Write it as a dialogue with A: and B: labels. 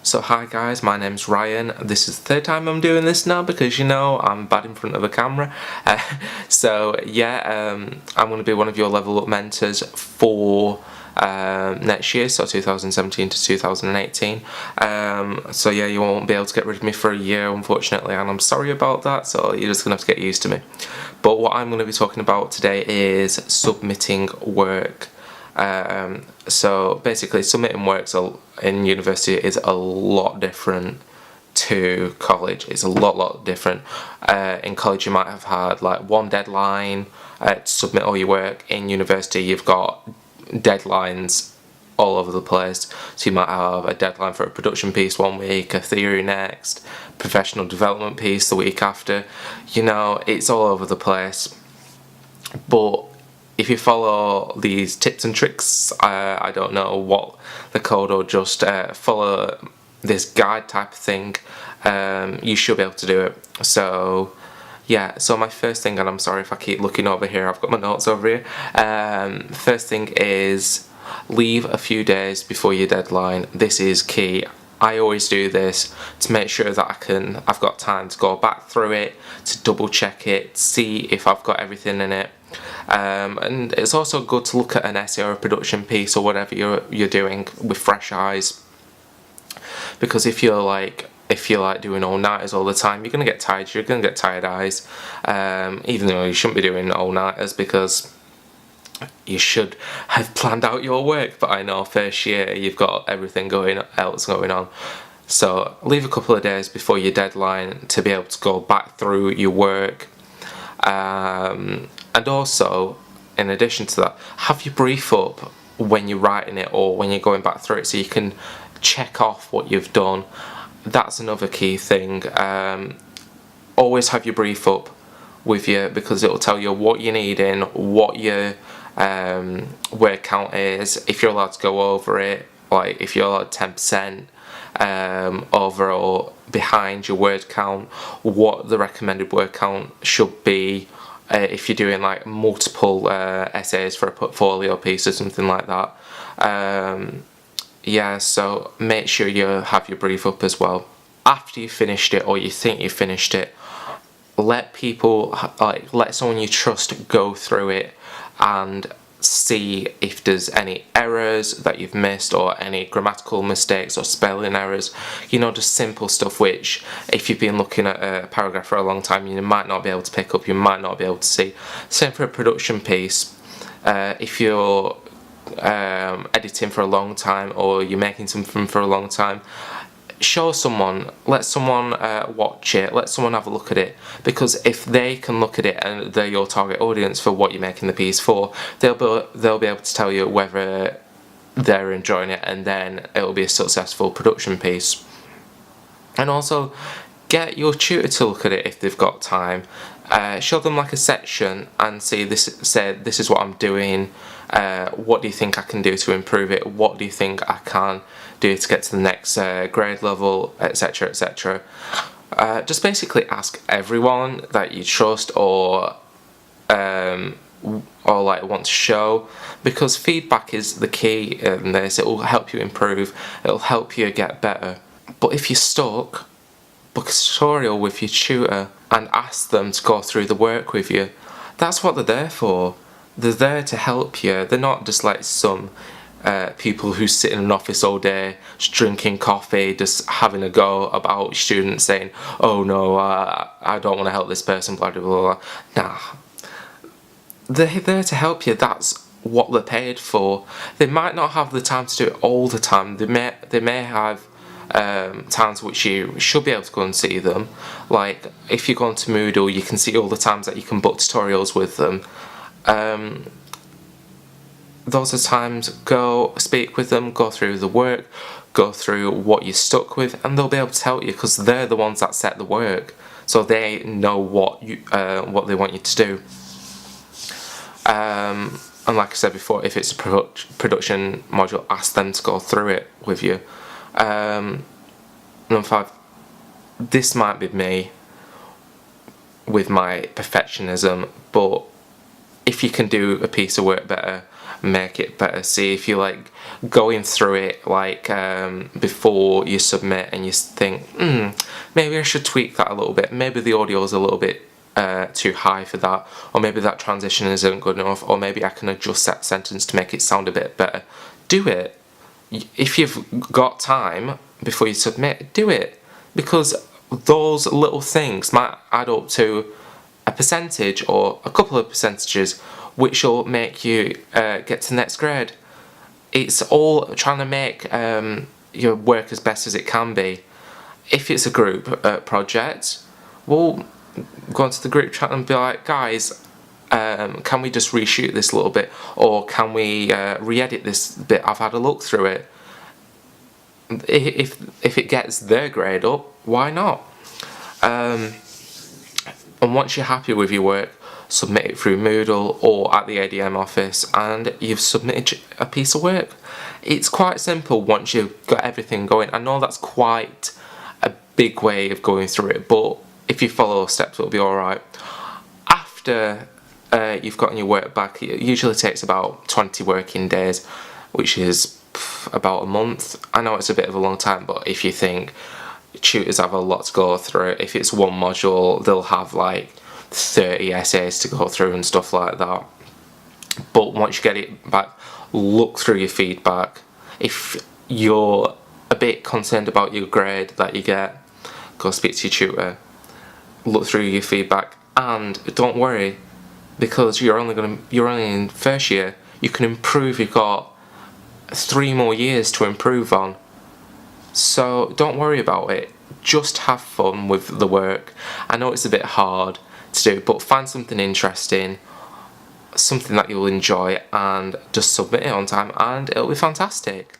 A: So hi guys, my name's Ryan. This is the third time I'm doing this now because I'm bad in front of a camera. I'm going to be one of your level up mentors for next year, so 2017 to 2018. You won't be able to get rid of me for a year, unfortunately, and I'm sorry about that, so you're just going to have to get used to me. But what I'm going to be talking about today is submitting work. So basically submitting works in university is a lot different to college. It's a lot different. In college you might have had like one deadline to submit all your work. In university you've got deadlines all over the place. So you might have a deadline for a production piece one week, a theory next, professional development piece the week after. It's all over the place. But if you follow these tips and tricks, I don't know what the code, or just follow this guide type of thing, you should be able to do it. So my first thing, and I'm sorry if I keep looking over here, I've got my notes over here. First thing is leave a few days before your deadline. This is key. I always do this to make sure that I've got time to go back through it, to double check it, see if I've got everything in it. And it's also good to look at an essay or a production piece or whatever you're doing with fresh eyes, because if you're like doing all-nighters all the time, you're going to get tired. You're going to get tired eyes, even though you shouldn't be doing all-nighters because you should have planned out your work. But I know first year you've got everything else going on. So leave a couple of days before your deadline to be able to go back through your work. And also, in addition to that, have your brief up when you're writing it or when you're going back through it, so you can check off what you've done. That's another key thing. Always have your brief up with you, because it will tell you what you need in, what your word count is, if you're allowed to go over it, like if you're allowed 10% over or behind your word count, what the recommended word count should be. If you're doing like multiple essays for a portfolio piece or something like that. So make sure you have your brief up as well. After you've finished it, or you think you've finished it, let someone you trust go through it and see if there's any errors that you've missed, or any grammatical mistakes or spelling errors, just simple stuff which, if you've been looking at a paragraph for a long time, you might not be able to pick up, you might not be able to see. Same for a production piece. If you're editing for a long time, or you're making something for a long time, show someone, let someone watch it, let someone have a look at it, because if they can look at it and they're your target audience for what you're making the piece for, they'll be able to tell you whether they're enjoying it, and then it'll be a successful production piece. And also get your tutor to look at it if they've got time. Show them like a section and say this is what I'm doing. What do you think I can do to improve it? What do you think I can do to get to the next grade level, etc, etc. Just basically ask everyone that you trust or like want to show, because feedback is the key in this. It will help you improve, it will help you get better. But if you're stuck, book a tutorial with your tutor and ask them to go through the work with you. That's what they're there for. They're there to help you. They're not just like some people who sit in an office all day just drinking coffee, just having a go about students, saying, oh no, I don't want to help this person, blah blah blah. Nah, they're there to help you. That's what they're paid for. They might not have the time to do it all the time. They may have times which you should be able to go and see them. Like if you go onto Moodle, you can see all the times that you can book tutorials with them. Those are times, go speak with them, go through the work, go through what you're stuck with, and they'll be able to tell you, because they're the ones that set the work, so they know what they want you to do. And like I said before, if it's a production module, ask them to go through it with you. Number 5, this might be me with my perfectionism, but if you can do a piece of work better, make it better. See if you like going through it like before you submit and you think, maybe I should tweak that a little bit, maybe the audio is a little bit too high for that, or maybe that transition isn't good enough, or maybe I can adjust that sentence to make it sound a bit better. Do it. If you've got time before you submit, do it, because those little things might add up to a percentage or a couple of percentages which will make you get to the next grade. It's all trying to make your work as best as it can be. If it's a group project, well, go onto the group chat and be like, guys, can we just reshoot this a little bit, or can we re-edit this bit? I've had a look through it. If it gets their grade up, why not? And once you're happy with your work, submit it through Moodle or at the ADM office, and you've submitted a piece of work. It's quite simple once you've got everything going. I know that's quite a big way of going through it, but if you follow those steps, it'll be alright. After you've gotten your work back, it usually takes about 20 working days, which is about a month. I know it's a bit of a long time, but if you think tutors have a lot to go through, if it's one module, they'll have like 30 essays to go through and stuff like that. But once you get it back, look through your feedback. If you're a bit concerned about your grade that you get, go speak to your tutor, look through your feedback, and don't worry, because you're only in first year. You can improve. You've got 3 more years to improve on, so don't worry about it. Just have fun with the work. I know it's a bit hard to do, but find something interesting, something that you'll enjoy, and just submit it on time, and it'll be fantastic.